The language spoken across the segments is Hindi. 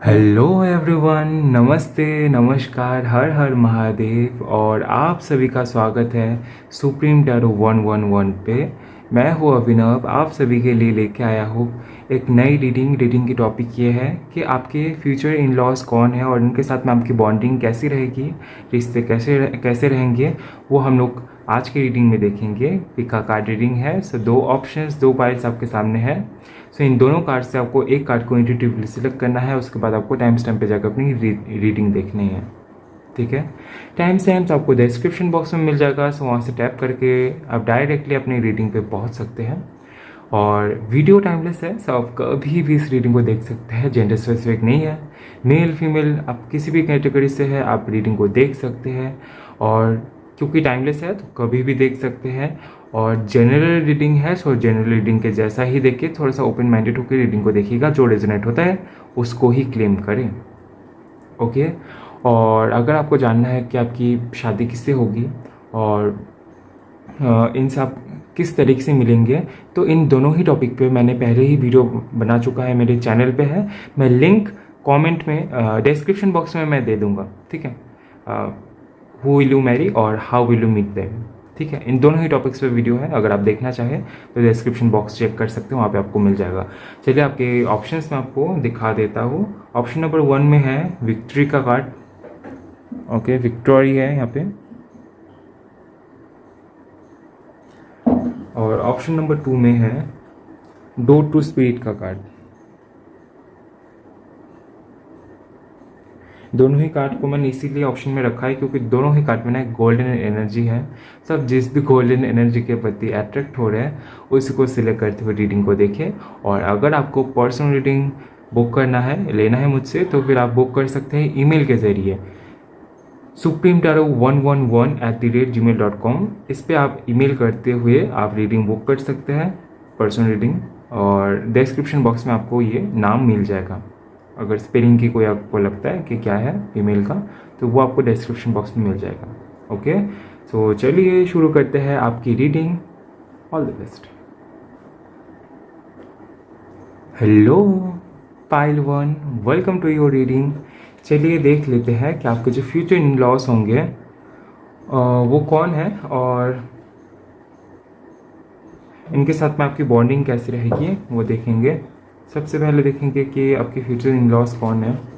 हेलो एवरीवन, नमस्ते, नमस्कार, हर हर महादेव और आप सभी का स्वागत है सुप्रीम टैरो 111 पे। मैं हूँ अभिनव, आप सभी के लिए लेके आया हूँ एक नई रीडिंग की टॉपिक ये है कि आपके फ्यूचर इन लॉज कौन है और उनके साथ में आपकी बॉन्डिंग कैसी रहेगी, रिश्ते कैसे रहेंगे, वो हम लोग आज की रीडिंग में देखेंगे। पिका कार्ड रीडिंग है, सो दो ऑप्शंस, दो पाइल्स आपके सामने है। सो इन दोनों कार्ड से आपको एक कार्ड को इंट्यूटिवली सिलेक्ट करना है, उसके बाद आपको टाइम स्टैम्प पे जाकर अपनी रीडिंग देखनी है। ठीक है, टाइम स्टैम्प्स आपको डिस्क्रिप्शन बॉक्स में मिल जाएगा, सो वहाँ से टैप करके आप डायरेक्टली अपनी रीडिंग पे पहुँच सकते हैं। और वीडियो टाइमलेस है, सो आप कभी भी इस रीडिंग को देख सकते हैं, जेंडर स्पेसिफिक नहीं है, मेल फीमेल आप किसी भी कैटेगरी से है आप रीडिंग को देख सकते हैं। और क्योंकि टाइमलेस है तो कभी भी देख सकते हैं। और जनरल रीडिंग है, सो जनरल रीडिंग के जैसा ही देखिए, थोड़ा सा ओपन माइंडेड होकर रीडिंग को देखिएगा, जो रेजोनेट होता है उसको ही क्लेम करें। ओके, और अगर आपको जानना है कि आपकी शादी किससे होगी और इनसे आप किस तरीके से मिलेंगे, तो इन दोनों ही टॉपिक पे मैंने पहले ही वीडियो बना चुका है, मेरे चैनल पे है। मैं लिंक कमेंट में डिस्क्रिप्शन बॉक्स में मैं दे दूंगा। ठीक है, हु विल यू मैरी और how will you meet them. ठीक है, इन दोनों ही टॉपिक्स पे वीडियो है, अगर आप देखना चाहें तो डिस्क्रिप्शन बॉक्स चेक कर सकते हो, वहाँ पे आपको मिल जाएगा। चलिए आपके ऑप्शंस में आपको दिखा देता हूँ। ऑप्शन नंबर 1 में है विक्ट्री का कार्ड। ओके, विक्टोरी है यहाँ पे। और ऑप्शन नंबर 2 में है डोर टू स्पिरिट का कार्ड। दोनों ही कार्ड को मैंने इसीलिए ऑप्शन में रखा है क्योंकि दोनों ही कार्ड में ना एक गोल्डन एनर्जी है। सब जिस भी गोल्डन एनर्जी के प्रति अट्रैक्ट हो रहे हैं उसको सिलेक्ट करते हुए रीडिंग को देखें। और अगर आपको पर्सनल रीडिंग बुक करना है, लेना है मुझसे, तो फिर आप बुक कर सकते हैं ईमेल के ज़रिए supremetaro111@gmail.com। इस पर आप ईमेल करते हुए आप रीडिंग बुक कर सकते हैं, पर्सनल रीडिंग। और डिस्क्रिप्शन बॉक्स में आपको ये नाम मिल जाएगा। अगर स्पेलिंग की कोई आपको लगता है कि क्या है ईमेल का, तो वो आपको डिस्क्रिप्शन बॉक्स में मिल जाएगा। ओके, सो चलिए शुरू करते हैं आपकी reading. All the best. Hello pile 1, welcome to your reading. चलिए देख लेते हैं कि आपके जो फ्यूचर इन लॉस होंगे वो कौन है और इनके साथ में आपकी बॉन्डिंग कैसी रहेगी वो देखेंगे। सबसे पहले देखेंगे कि आपके फ्यूचर इन लॉस कौन है।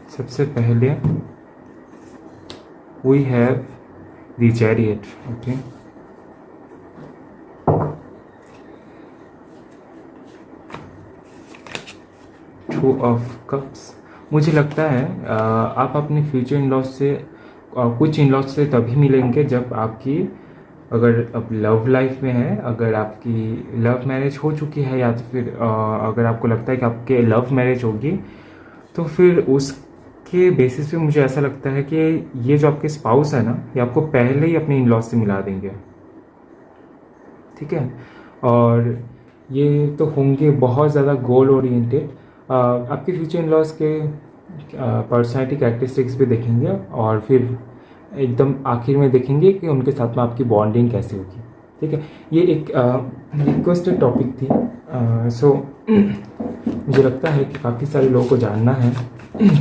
सबसे पहले we have the chariot. Okay, two of cups. मुझे लगता है आप अपने फ्यूचर इन लॉस से कुछ इन लॉस से तभी मिलेंगे जब आपकी, अगर अब लव लाइफ में है, अगर आपकी लव मैरिज हो चुकी है, या तो फिर अगर आपको लगता है कि आपके लव मैरिज होगी, तो फिर उसके बेसिस पे मुझे ऐसा लगता है कि ये जो आपके स्पाउस है ना, ये आपको पहले ही अपने इन लॉस से मिला देंगे। ठीक है, और ये तो होंगे बहुत ज़्यादा गोल ओरिएंटेड। आपके फ्यूचर इन लॉस के पर्सनैलिटी कैरेक्टरिस्टिक्स भी देखेंगे और फिर एकदम आखिर में देखेंगे कि उनके साथ में आपकी बॉन्डिंग कैसी होगी। ठीक है, ये एक रिक्वेस्टेड टॉपिक थी। सो मुझे लगता है कि काफ़ी सारे लोगों को जानना है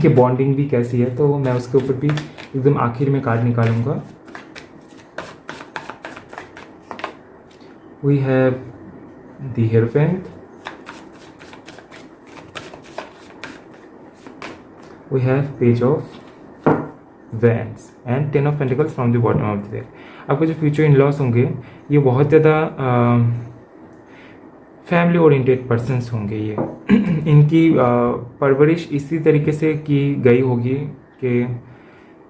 कि बॉन्डिंग भी कैसी है, तो मैं उसके ऊपर भी एकदम आखिर में कार्ड निकालूंगा। We have the हिएरोफेंट, we have page of wands and 10 of pentacles from the bottom of the deck. आपके जो फ्यूचर इन लॉस होंगे ये बहुत ज़्यादा फैमिली ओरिएंटेड पर्सन्स होंगे। ये इनकी परवरिश इसी तरीके से की गई होगी कि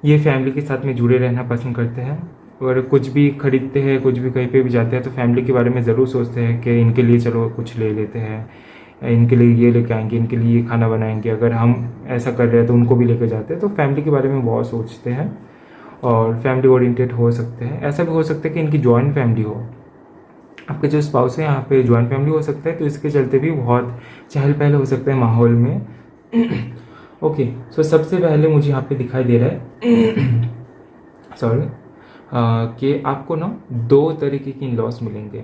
ये फैमिली के साथ में जुड़े रहना पसंद करते हैं। अगर कुछ भी खरीदते हैं, कुछ भी कहीं पे भी जाते हैं तो फैमिली के बारे में ज़रूर सोचते हैं कि इनके लिए चलो कुछ ले लेते हैं, इनके लिए ये लेके आएंगे, इनके लिए ये खाना बनाएंगे। अगर हम ऐसा कर रहे हैं तो उनको भी लेकर जाते हैं। तो फैमिली के बारे में बहुत सोचते हैं और फैमिली ओरिएंटेड हो सकते हैं। ऐसा भी हो सकता है कि इनकी जॉइंट फैमिली हो, आपके जो स्पाउस है यहाँ पे जॉइंट फैमिली हो सकता है, तो इसके चलते भी बहुत चहल पहल हो सकता है माहौल में। ओके, सो सबसे पहले मुझे यहाँ पे दिखाई दे रहा है सॉरी कि आपको ना दो तरीके की इन लॉस मिलेंगे।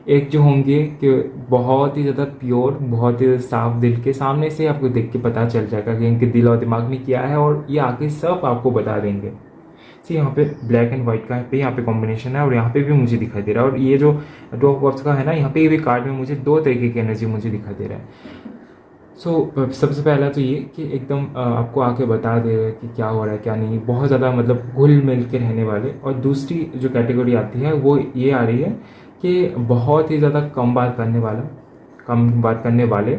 एक जो होंगे कि बहुत ही ज़्यादा प्योर, बहुत ही ज़्यादा साफ दिल के, सामने से आपको देख के पता चल जाएगा कि इनके दिल और दिमाग में क्या है और ये आगे सब आपको बता देंगे। सी यहाँ पे ब्लैक एंड वाइट का पे यहाँ पे कॉम्बिनेशन है और यहाँ पे भी मुझे दिखाई दे रहा है। और ये जो डू ऑफ कप्स का है ना, यहाँ पे भी कार्ड में मुझे दो तरीके की एनर्जी मुझे दिखाई दे रहा है। सबसे पहला तो ये कि एकदम आपको आके बता दे रहे हैं कि क्या हो रहा है क्या नहीं, बहुत ज़्यादा मतलब घुल मिल के रहने वाले। और दूसरी जो कैटेगरी आती है वो ये आ रही है कि बहुत ही ज़्यादा कम बात करने वाले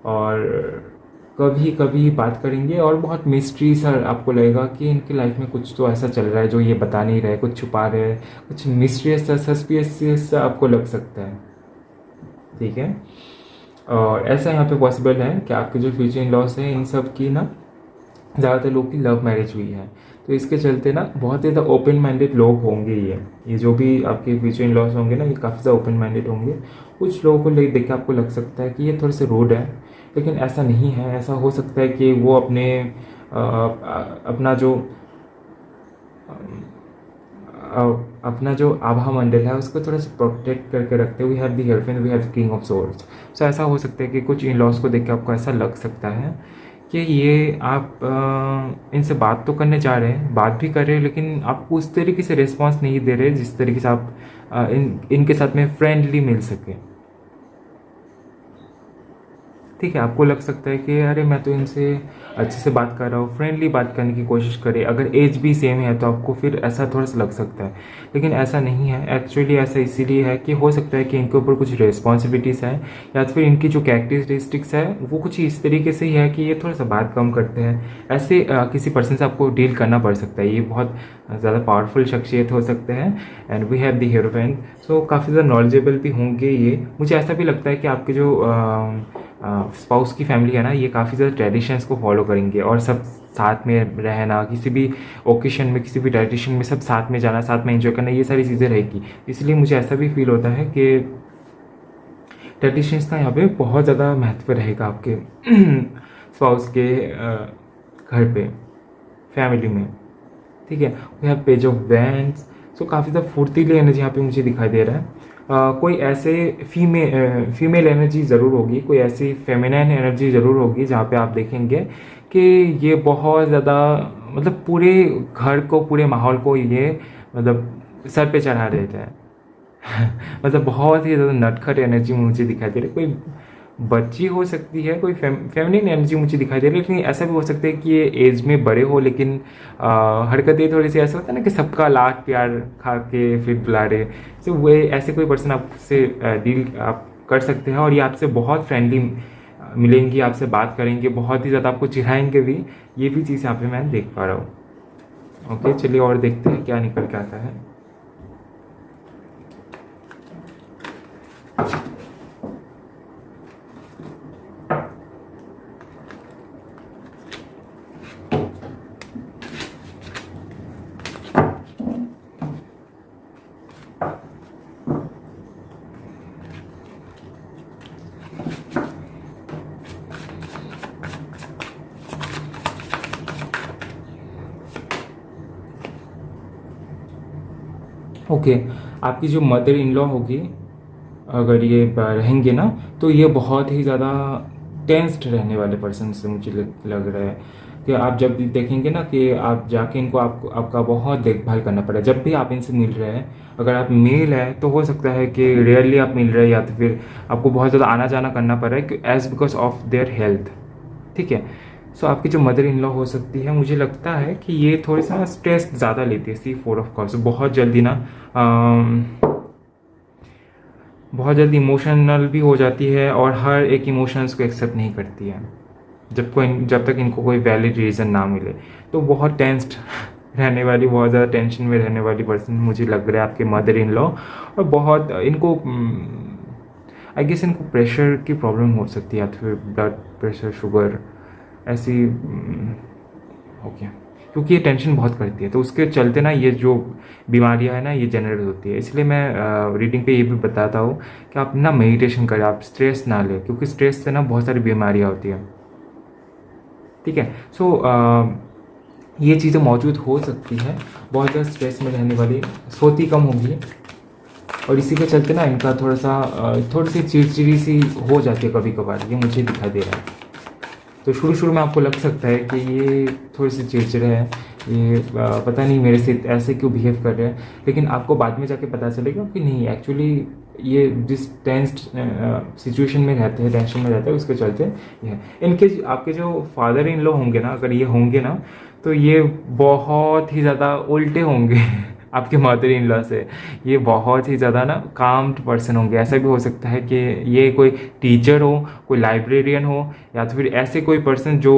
और कभी कभी बात करेंगे और बहुत मिस्ट्री सा आपको लगेगा कि इनकी लाइफ में कुछ तो ऐसा चल रहा है जो ये बता नहीं रहे, कुछ छुपा रहे हैं, कुछ मिस्ट्रियस सा सस्पिशियस सा आपको लग सकता है। ठीक है, और ऐसा यहाँ पे पॉसिबल है कि आपके जो फ्यूचर इन लॉस है इन सब की ना ज़्यादातर लोग की लव मैरिज हुई है। तो इसके चलते ना बहुत ही ज़्यादा ओपन माइंडेड लोग होंगे। ये जो भी आपके फ्यूचर इन लॉस होंगे ना, ये काफ़ी ज़्यादा ओपन माइंडेड होंगे। कुछ लोगों को देख के आपको लग सकता है कि ये थोड़े से रूड है, लेकिन ऐसा नहीं है। ऐसा हो सकता है कि वो अपना जो आभा मंडल है उसको थोड़ा सा प्रोटेक्ट करके रखते हुए, we have the हियरफेंट, we have king of swords. सो ऐसा हो सकता है कि कुछ इन लॉस को देख के आपको ऐसा लग सकता है कि ये आप इनसे बात तो करने जा रहे हैं, बात भी कर रहे हैं, लेकिन आपको उस तरीके से रिस्पॉन्स नहीं दे रहे जिस तरीके से आप इनके साथ में फ्रेंडली मिल सके। ठीक है, आपको लग सकता है कि अरे मैं तो इनसे अच्छे से बात कर रहा हूँ, फ्रेंडली बात करने की कोशिश करें। अगर एज भी सेम है तो आपको फिर ऐसा थोड़ा सा लग सकता है, लेकिन ऐसा नहीं है। एक्चुअली ऐसा इसीलिए है कि हो सकता है कि इनके ऊपर कुछ रिस्पॉन्सिबिलिटीज़ है या फिर इनकी जो कैरेक्टरिस्टिक्स है वो कुछ इस तरीके से ही है कि ये थोड़ा सा बात कम करते हैं। ऐसे किसी पर्सन से आपको डील करना पड़ सकता है। ये बहुत ज़्यादा पावरफुल शख्सियत हो सकते हैं and we have the heroine. सो काफ़ी ज़्यादा नॉलेजेबल भी होंगे ये। मुझे ऐसा भी लगता है कि आपके जो स्पाउस की फैमिली है ना, ये काफ़ी ज़्यादा ट्रेडिशंस को फॉलो करेंगे और सब साथ में रहना, किसी भी ओकेशन में, किसी भी ट्रेडिशन में सब साथ में जाना, साथ में एंजॉय करना, ये सारी चीज़ें रहेगी। इसलिए मुझे ऐसा भी फील होता है कि ट्रेडिशंस का यहाँ पे बहुत ज़्यादा महत्व रहेगा आपके स्पाउस के घर पे, फैमिली में। ठीक है, we have page of wands. सो काफ़ी ज़्यादा फुर्तीली एनर्जी यहाँ पे मुझे दिखाई दे रहा है। कोई ऐसे फीमेल एनर्जी ज़रूर होगी, कोई ऐसी फेमिनाइन एनर्जी ज़रूर होगी जहाँ पे आप देखेंगे कि ये बहुत ज़्यादा मतलब पूरे घर को, पूरे माहौल को ये मतलब सर पे चढ़ा देता है। मतलब बहुत ही ज़्यादा नटखट एनर्जी मुझे दिखाई दे रही है। कोई बच्ची हो सकती है, कोई फेमिनिन एनर्जी मुझे दिखाई दे रही है, लेकिन ऐसा भी हो सकता है कि ये एज में बड़े हो, लेकिन हरकतें थोड़ी सी ऐसा होता है ना कि सबका लाड प्यार खा के फिर बुला रहे। तो वो ऐसे कोई पर्सन आपसे डील आप कर सकते हैं और ये आपसे बहुत फ्रेंडली मिलेंगी, आपसे बात करेंगे, बहुत ही ज़्यादा आपको चिढ़ाएंगे भी। ये भी चीज़ यहाँ पे मैं देख पा रहा हूँ। ओके, चलिए और देखते हैं क्या निकल के आता है। ओके, आपकी जो मदर इन लॉ होगी, अगर ये रहेंगे ना, तो ये बहुत ही ज़्यादा टेंस्ड रहने वाले पर्सन से मुझे लग रहा है कि आप जब भी देखेंगे ना कि आप जाके इनको आपका बहुत देखभाल करना पड़ेगा जब भी आप इनसे मिल रहे हैं। अगर आप मेल है तो हो सकता है कि रेयरली आप मिल रहे हैं या तो फिर आपको बहुत ज़्यादा आना जाना करना पड़ रहा है as because of their health. ठीक है, सो आपकी जो मदर इन लॉ हो सकती है, मुझे लगता है कि ये थोड़ी सा स्ट्रेस ज़्यादा लेती है। सी 4 ऑफ कप्स बहुत जल्दी ना बहुत जल्दी इमोशनल भी हो जाती है और हर एक इमोशंस को एक्सेप्ट नहीं करती है जब तक इनको कोई वैलिड रीज़न ना मिले। तो बहुत टेंस्ड रहने वाली, बहुत ज़्यादा टेंशन में रहने वाली पर्सन मुझे लग रहा है आपके मदर इन लॉ। और बहुत इनको आई गेस इनको प्रेशर की प्रॉब्लम हो सकती है, या तो फिर ब्लड प्रेशर, शुगर, ऐसी ओके, क्योंकि ये टेंशन बहुत करती है, तो उसके चलते ना ये जो बीमारियां है ना ये जनरेट होती है। इसलिए मैं रीडिंग पे ये भी बताता हूँ कि आप ना मेडिटेशन करें, आप स्ट्रेस ना लें, क्योंकि स्ट्रेस से ना बहुत सारी बीमारियां होती हैं। ठीक है, सो ये चीज़ें मौजूद हो सकती है, बहुत ज़्यादा स्ट्रेस में रहने वाली, सोती कम होगी, और इसी के चलते ना इनका थोड़ा सा थोड़ी सी चिड़चिड़ी सी हो जाती है कभी कभार, ये मुझे दिखाई दे रहा है। तो शुरू शुरू में आपको लग सकता है कि ये थोड़ी सी चिड़चिड़े है, ये पता नहीं मेरे से ऐसे क्यों बिहेव कर रहे हैं, लेकिन आपको बाद में जाके पता चलेगा कि नहीं, एक्चुअली ये जिस टेंस्ड सिचुएशन में रहते हैं, टेंशन में रहते हैं, उसके चलते ये है। इनके आपके जो फादर इन लॉ होंगे ना, अगर ये होंगे ना, तो ये बहुत ही ज़्यादा उल्टे होंगे आपके मदर इन लॉ से। ये बहुत ही ज़्यादा ना काम्ड पर्सन होंगे। ऐसा भी हो सकता है कि ये कोई टीचर हो, कोई लाइब्रेरियन हो, या तो फिर ऐसे कोई पर्सन जो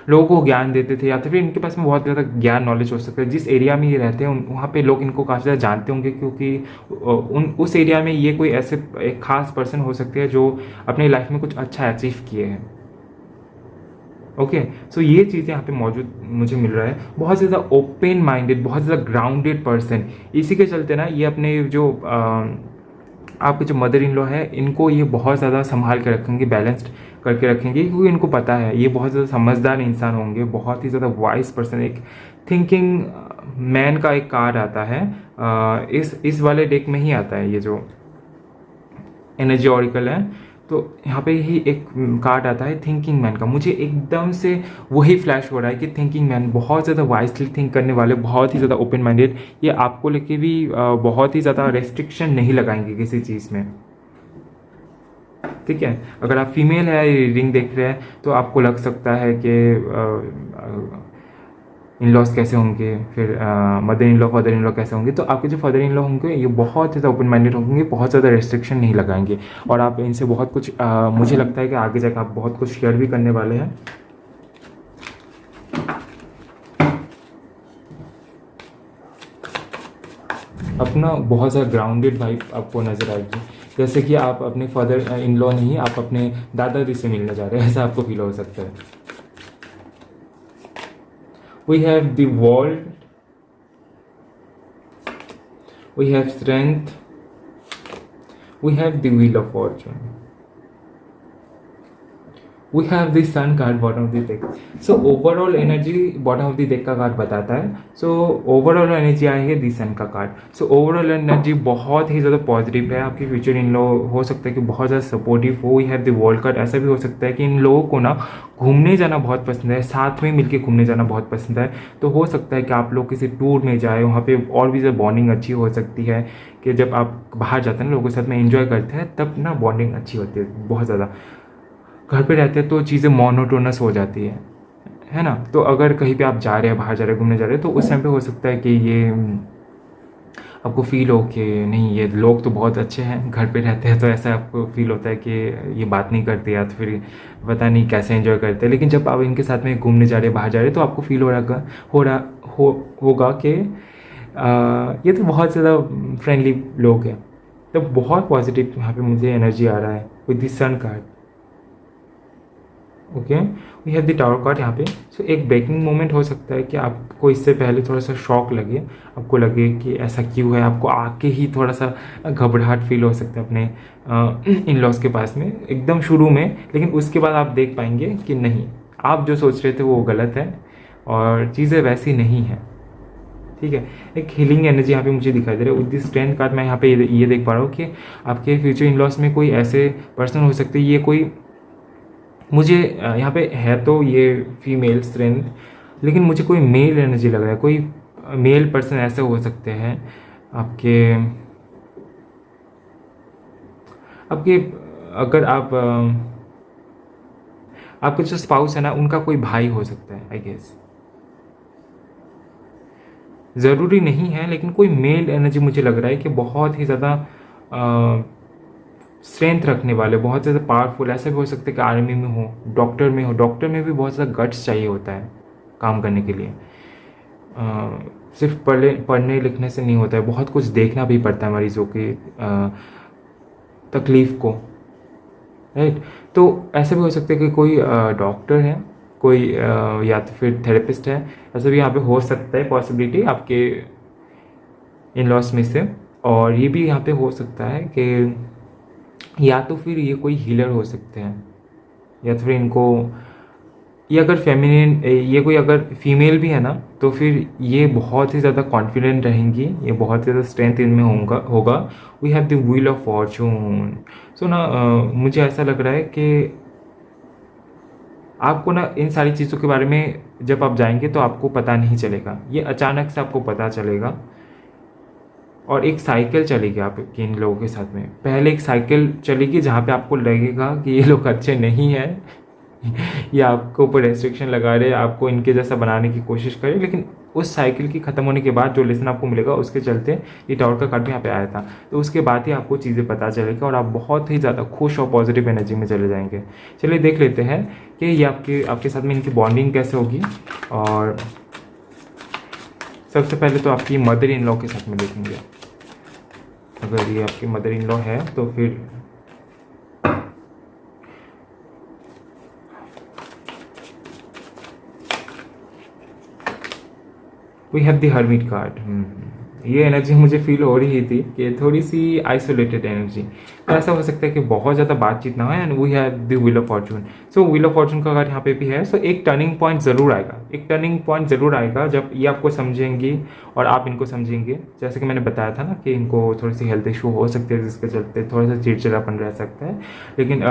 लोगों को ज्ञान देते थे, या तो फिर इनके पास में बहुत ज़्यादा ज्ञान नॉलेज हो सकता है। जिस एरिया में ये रहते हैं वहाँ पे लोग इनको काफ़ी ज़्यादा जानते होंगे, क्योंकि उस एरिया में ये कोई ऐसे एक खास पर्सन हो सकते हैं जो अपनी लाइफ में कुछ अच्छा अचीव किए हैं। ओके, सो ये चीज़ें यहाँ पे मौजूद मुझे मिल रहा है। बहुत ज़्यादा ओपन माइंडेड, बहुत ज़्यादा ग्राउंडेड पर्सन। इसी के चलते ना ये अपने जो आपके जो मदर इन लॉ है, इनको ये बहुत ज़्यादा संभाल के रखेंगे, बैलेंस्ड करके रखेंगे, क्योंकि इनको पता है ये बहुत ज़्यादा समझदार इंसान होंगे, बहुत ही ज़्यादा वाइज पर्सन। एक थिंकिंग मैन का एक कार्ड आता है, इस वाले डेक में ही आता है, ये जो एनर्जी ऑरिकल है, तो यहाँ पे ही एक कार्ड आता है थिंकिंग मैन का। मुझे एकदम से वही फ्लैश हो रहा है कि थिंकिंग मैन बहुत ज़्यादा वाइजली थिंक करने वाले, बहुत ही ज़्यादा ओपन माइंडेड। ये आपको लेके भी बहुत ही ज़्यादा रेस्ट्रिक्शन नहीं लगाएंगे किसी चीज़ में। ठीक है, अगर आप फीमेल है, रीडिंग देख रहे हैं, तो आपको लग सकता है कि इन लॉज कैसे होंगे, फिर mother in law, father in law कैसे होंगे। तो आपके जो फादर इन लॉ होंगे ये बहुत ज़्यादा ओपन माइंडेड होंगे, बहुत ज़्यादा रेस्ट्रिक्शन नहीं लगाएंगे, और आप इनसे बहुत कुछ मुझे लगता है कि आगे जाकर आप बहुत कुछ शेयर भी करने वाले हैं। अपना बहुत ज़्यादा ग्राउंडेड वाइब आपको नज़र आएगी, जैसे कि आप अपने फादर इन लॉ नहीं, आप अपने दादाजी से मिलने जा रहे हैं, ऐसा आपको फील हो सकता है। We have the world, we have strength, we have the wheel of fortune, we have the sun card bottom of the deck. So overall energy bottom of the deck का कार्ड बताता है। So overall energy आई है दी सन का कार्ड। So overall energy बहुत ही ज़्यादा पॉजिटिव है। आपकी फ्यूचर इन लोग हो सकता है कि बहुत ज़्यादा सपोर्टिव हो। We have the world card. ऐसा भी हो सकता है कि इन लोगों को ना घूमने जाना बहुत पसंद है, साथ में मिलके घूमने जाना बहुत पसंद है। तो हो सकता है कि आप लोग किसी टूर में जाए, वहाँ पे और भी ज़्यादा बॉन्डिंग अच्छी हो सकती है, कि जब आप बाहर जाते हैं ना, लोगों के साथ में एंजॉय करते हैं, तब ना बॉन्डिंग अच्छी होती है बहुत ज़्यादा। घर पे रहते हैं तो चीज़ें मोनोटोनस हो जाती है ना। तो अगर कहीं पे आप जा रहे हैं, बाहर जा रहे हैं, घूमने जा रहे हैं, तो उस टाइम पे हो सकता है कि ये आपको फील हो कि नहीं, ये लोग तो बहुत अच्छे हैं, घर पे रहते हैं, तो ऐसा आपको फील होता है कि ये बात नहीं करते, या तो फिर पता नहीं कैसे एंजॉय करते हैं। लेकिन जब आप इनके साथ में घूमने जा रहे हैं, बाहर जा रहे हैं, तो आपको फील होगा कि ये तो बहुत ज़्यादा फ्रेंडली लोग हैं। तो बहुत पॉजिटिव यहाँ पे मुझे एनर्जी आ रहा है with the sun card. Okay, we have the tower card यहाँ पे। सो एक ब्रेकिंग मोमेंट हो सकता है कि आपको इससे पहले थोड़ा सा शॉक लगे, आपको लगे कि ऐसा क्यों है, आपको आके ही थोड़ा सा घबराहट फील हो सकता है अपने इन लॉज के पास में एकदम शुरू में। लेकिन उसके बाद आप देख पाएंगे कि नहीं, आप जो सोच रहे थे वो गलत है और चीज़ें वैसी नहीं हैं। ठीक है, एक हीलिंग एनर्जी यहाँ पे मुझे दिखाई दे रहा है। विद दिस स्ट्रेंथ कार्ड मैं यहाँ पे ये देख पा रहा हूँ कि आपके फ्यूचर इन लॉज में कोई ऐसे पर्सन हो सकते हैं, ये कोई मुझे यहाँ पे है तो ये फीमेल स्ट्रेंथ, लेकिन मुझे कोई मेल एनर्जी लग रहा है। कोई मेल पर्सन ऐसे हो सकते हैं आपके अगर आपके जो स्पाउस है ना, उनका कोई भाई हो सकता है आई गेस। ज़रूरी नहीं है, लेकिन कोई मेल एनर्जी मुझे लग रहा है कि बहुत ही ज़्यादा स्ट्रेंथ रखने वाले, बहुत ज़्यादा पावरफुल। ऐसा भी हो सकता है कि आर्मी में हो, डॉक्टर में हो। डॉक्टर में भी बहुत ज़्यादा गट्स चाहिए होता है काम करने के लिए। सिर्फ पढ़ने लिखने से नहीं होता है, बहुत कुछ देखना भी पड़ता है मरीज़ों की तकलीफ़ को, राइट। तो ऐसा भी हो सकता है कि कोई डॉक्टर है, कोई या तो फिर थेरेपिस्ट है, ऐसा भी यहाँ पे हो सकता है पॉसिबिलिटी आपके इन लॉस में से। और ये भी यहाँ पे हो सकता है कि या तो फिर ये कोई हीलर हो सकते हैं, या तो फिर इनको, ये अगर फेमिनिन, ये कोई अगर फीमेल भी है ना, तो फिर ये बहुत ही ज़्यादा कॉन्फिडेंट रहेंगी, ये बहुत ज़्यादा स्ट्रेंथ इनमें होगा। We have the wheel of fortune. सो ना मुझे ऐसा लग रहा है कि आपको ना इन सारी चीज़ों के बारे में जब आप जाएंगे तो आपको पता नहीं चलेगा, ये अचानक से आपको पता चलेगा। और एक साइकिल चलेगी आपकी इन लोगों के साथ में। पहले एक साइकिल चलेगी जहाँ पे आपको लगेगा कि ये लोग अच्छे नहीं हैं ये आपको ऊपर रेस्ट्रिक्शन लगा रहे हैं, आपको इनके जैसा बनाने की कोशिश करें, लेकिन उस साइकिल की ख़त्म होने के बाद जो लेसन आपको मिलेगा उसके चलते ये टावर का कार्ड भी यहाँ पे आया था। तो उसके बाद ही आपको चीज़ें पता चलेगी और आप बहुत ही ज़्यादा खुश और पॉजिटिव एनर्जी में चले जाएंगे। चलिए देख लेते हैं कि ये आपके साथ में इनकी बॉन्डिंग कैसे होगी। और सबसे पहले तो आपकी मदर इन लॉ के साथ में देखेंगे। अगर ये आपकी मदर इन लॉ है तो फिर we have the hermit card. ये एनर्जी मुझे फील हो रही थी कि थोड़ी सी आइसोलेटेड एनर्जी। तो ऐसा हो सकता है कि बहुत ज़्यादा बातचीत ना हो, and we have the wheel of fortune. So wheel of fortune का कार्ड यहाँ पे भी है। सो एक टर्निंग पॉइंट ज़रूर आएगा, एक टर्निंग पॉइंट ज़रूर आएगा जब ये आपको समझेंगी और आप इनको समझेंगे। जैसे कि मैंने बताया था ना कि इनको थोड़ी सी हेल्थ इशू हो सकती है जिसके चलते थोड़ा सा चिड़चिड़ापन रह सकता है, लेकिन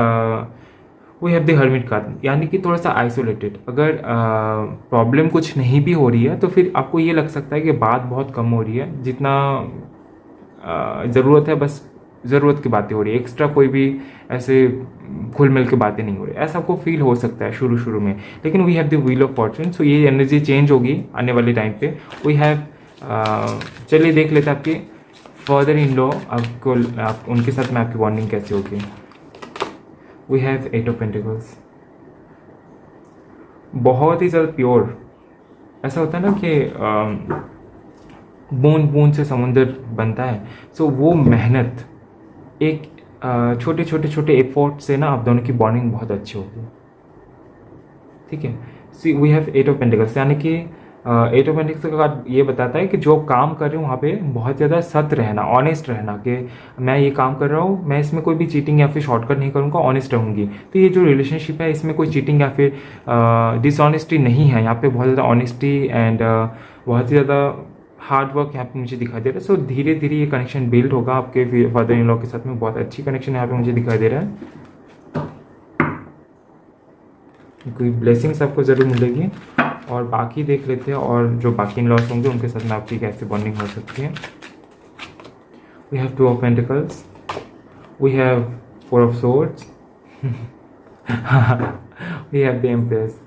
we have the hermit card, यानी कि थोड़ा सा आइसोलेटेड। अगर प्रॉब्लम कुछ नहीं भी हो रही है तो फिर आपको ये लग सकता है कि बात बहुत कम हो रही है, जितना ज़रूरत है बस ज़रूरत की बातें हो रही है, एक्स्ट्रा कोई भी ऐसे घुल मिल के बातें नहीं हो रही, ऐसा आपको फील हो सकता है शुरू में। लेकिन we have the wheel of fortune. सो ये एनर्जी चेंज होगी आने वाले टाइम पे। वी हैव चलिए देख लेते हैं आपके फादर इन लॉ, आप उनके साथ में आपकी बॉन्डिंग कैसे होगी। We have 8 of pentacles. बहुत ही ज़्यादा प्योर, ऐसा होता है ना कि बूंद बूंद से समुंदर बनता है। सो वो मेहनत, एक छोटे एफर्ट से ना आप दोनों की बॉन्डिंग बहुत अच्छी होगी, ठीक है। See we have 8 of pentacles, यानी कि 8 ऑफ पेंटिकल्स का कार्ड ये बताता है कि जो काम कर रहे हो वहाँ पे बहुत ज़्यादा सत्य रहना, ऑनेस्ट रहना, कि मैं ये काम कर रहा हूँ, मैं इसमें कोई भी चीटिंग या फिर शॉर्टकट नहीं करूँगा, ऑनेस्ट रहूँगी। तो ये जो रिलेशनशिप है इसमें कोई चीटिंग या फिर डिसऑनेस्टी नहीं है, यहाँ पे बहुत ज़्यादा ऑनेस्टी एंड बहुत ही ज़्यादा हार्ड वर्क यहाँ पे मुझे दिखाई दे रहा है। सो धीरे धीरे ये कनेक्शन बिल्ड होगा आपके फादर इन लॉ के साथ में, बहुत अच्छी कनेक्शन यहाँ पे मुझे दिखाई दे रहा है। कोई ब्लेसिंग्स आपको ज़रूर मिलेगी। और बाकी देख लेते हैं और जो बाकी इन लॉस होंगे उनके साथ में आपकी कैसे बॉन्डिंग हो सकती है। We have 2 of pentacles, we have 4 of swords, we have the empress,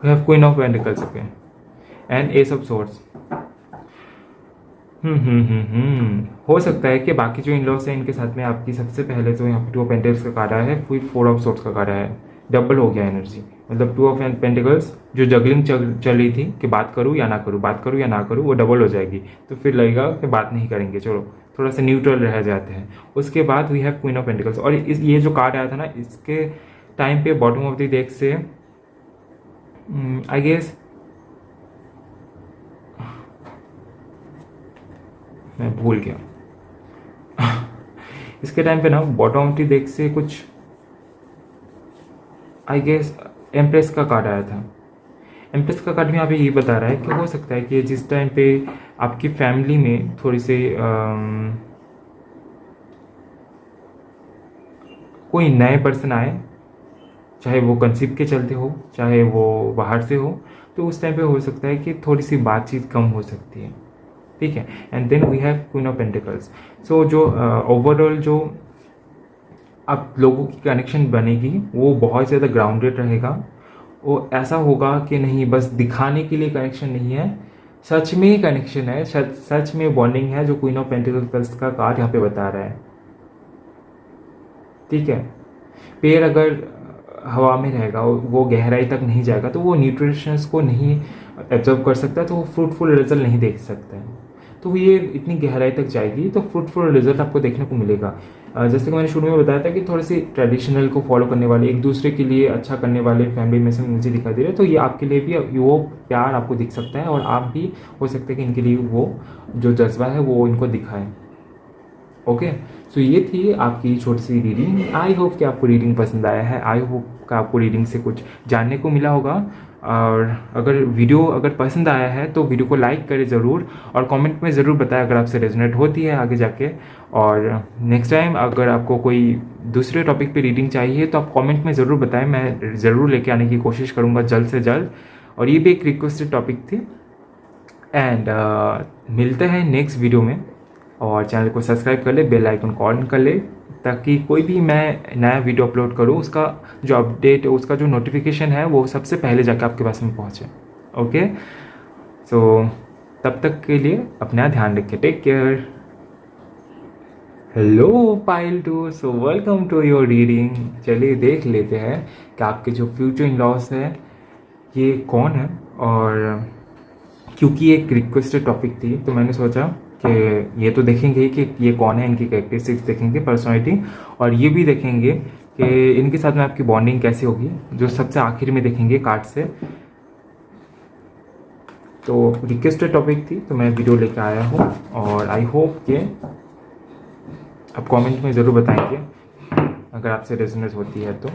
we have queen of pentacles, okay, and ace of swords. हो सकता है कि बाकी जो इन लॉस हैं इनके साथ में आपकी सबसे पहले तो यहाँ पे 2 ऑफ पेंटिकल्स का कार्ड आया है, फिर 4 ऑफ सोर्ड्स का कार्ड आया है, डबल हो गया एनर्जी। मतलब 2 ऑफ पेंटिकल्स जो जगलिंग चल रही थी कि बात करूँ या ना करूँ, बात करूँ या ना करूँ, वो डबल हो जाएगी। तो फिर लगेगा कि बात नहीं करेंगे, चलो थोड़ा सा न्यूट्रल रह जाते हैं। उसके बाद we have queen of pentacles, और ये जो कार्ड आया था ना, इसके टाइम पे बॉटम ऑफ द डेक से आई गेस मैं भूल गया इसके टाइम पे ना बॉटम ऑफ द डेक से कुछ आई गेस एम्प्रेस का कार्ड आया था। एम्प्रेस का कार्ड भी यहाँ पे ये बता रहा है कि हो सकता है कि जिस टाइम पे आपकी फैमिली में थोड़ी से कोई नए पर्सन आए, चाहे वो कंसीव के चलते हो चाहे वो बाहर से हो, तो उस टाइम पे हो सकता है कि थोड़ी सी बातचीत कम हो सकती है, ठीक है। And then we have queen of pentacles. So जो ओवरऑल जो अब लोगों की कनेक्शन बनेगी वो बहुत ज़्यादा ग्राउंडेड रहेगा। वो ऐसा होगा कि नहीं बस दिखाने के लिए कनेक्शन नहीं है, सच में ही कनेक्शन है, सच में बॉन्डिंग है, जो क्वीन ऑफ पेंटिकल्स का कार्ड यहाँ पे बता रहा है, ठीक है। पेयर अगर हवा में रहेगा, वो गहराई तक नहीं जाएगा, तो वो न्यूट्रिशंस को नहीं एब्जॉर्ब कर सकता, तो वो फ्रूटफुल रिजल्ट नहीं देख सकता है। तो ये इतनी गहराई तक जाएगी तो फ्रूटफुल रिजल्ट आपको देखने को मिलेगा। जैसे कि मैंने शुरू में बताया था कि थोड़े से ट्रेडिशनल को फॉलो करने वाले, एक दूसरे के लिए अच्छा करने वाले फैमिली में से मुझे दिखाई दे रहे हैं, तो ये आपके लिए भी वो प्यार आपको दिख सकता है, और आप भी हो सकता है कि इनके लिए वो जो जज्बा है वो इनको दिखाएं। ओके, सो ये थी आपकी छोटी सी रीडिंग। आई होप कि आपको रीडिंग पसंद आया है, आई होप कि आपको रीडिंग से कुछ जानने को मिला होगा। और अगर वीडियो पसंद आया है तो वीडियो को लाइक करें ज़रूर, और कमेंट में ज़रूर बताएं अगर आपसे रेजोनेट होती है आगे जाके। और नेक्स्ट टाइम अगर आपको कोई दूसरे टॉपिक पे रीडिंग चाहिए तो आप कमेंट में ज़रूर बताएं, मैं ज़रूर लेके आने की कोशिश करूँगा जल्द से जल्द। और ये भी एक रिक्वेस्टेड टॉपिक थी। एंड मिलते हैं नेक्स्ट वीडियो में, और चैनल को सब्सक्राइब कर ले, बेल आइकन को ऑन कर ले, ताकि कोई भी मैं नया वीडियो अपलोड करूँ उसका जो अपडेट, उसका जो नोटिफिकेशन है वो सबसे पहले जाकर आपके पास में पहुँचे। ओके, सो तब तक के लिए अपना ध्यान रखें, take care. Hello pile 2, so welcome to your reading. चलिए देख लेते हैं कि आपके जो फ्यूचर इन लॉस है ये कौन है। और क्योंकि एक रिक्वेस्टेड टॉपिक थी तो मैंने सोचा कि ये तो देखेंगे ही कि ये कौन है, इनकी कैरेक्टरिस्टिक्स देखेंगे, पर्सनालिटी, और ये भी देखेंगे कि इनके साथ में आपकी बॉन्डिंग कैसी होगी, जो सबसे आखिर में देखेंगे कार्ड से। तो रिक्वेस्टेड टॉपिक थी तो मैं वीडियो लेकर आया हूँ, और आई होप कि आप कमेंट में ज़रूर बताएंगे अगर आपसे रेजोनेट होती है तो।